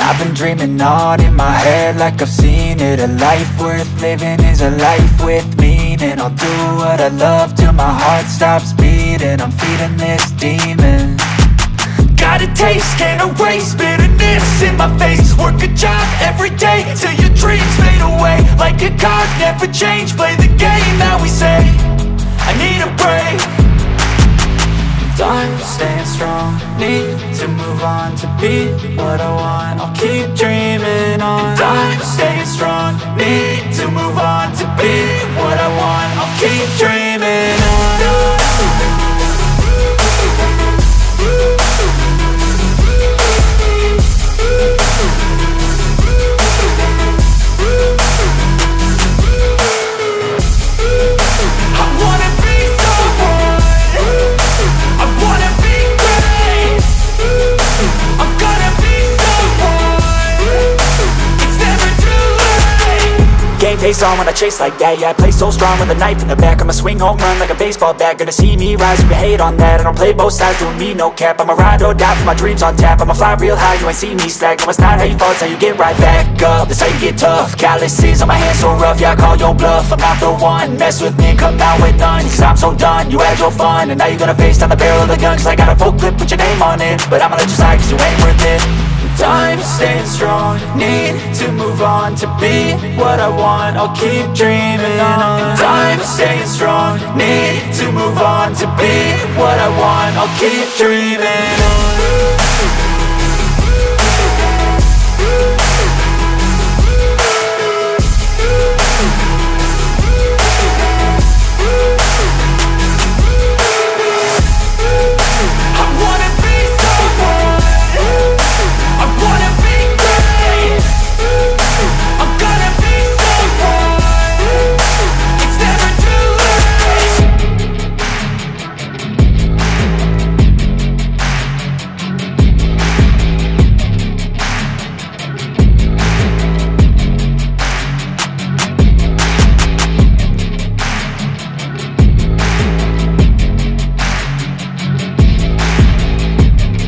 I've been dreaming on in my head like I've seen it. A life worth living is a life with meaning. I'll do what I love till my heart stops beating. I'm feeding this demon. Got a taste, can't erase bitterness in my face. Work a job every day till your dreams fade away. Like a card, never change, play the game that we say. I need a break. I'm staying strong, need to move on to be what I want. I'll keep dreaming on. I'm staying strong, need to move on to be what I want. I'll keep dreaming on. Game face on when I chase like that. Yeah, I play so strong with a knife in the back. I'ma swing home run like a baseball bat. Gonna see me rise, you can hate on that. I don't play both sides, doing me no cap. I'ma ride or die for my dreams on tap. I'ma fly real high, you ain't see me slack. No, it's not how you fall, it's how you get right back up. That's how you get tough. Calluses on my hands so rough, yeah, I call your bluff. I'm not the one, mess with me and come out with none. Cause I'm so done, you had your fun. And now you're gonna face down the barrel of the gun. Cause I got a full clip, put your name on it. But I'ma let you slide cause you ain't worth it. I'm staying strong, need to move on to be what I want. I'll keep dreaming on. I'm staying strong, need to move on to be what I want. I'll keep dreaming on.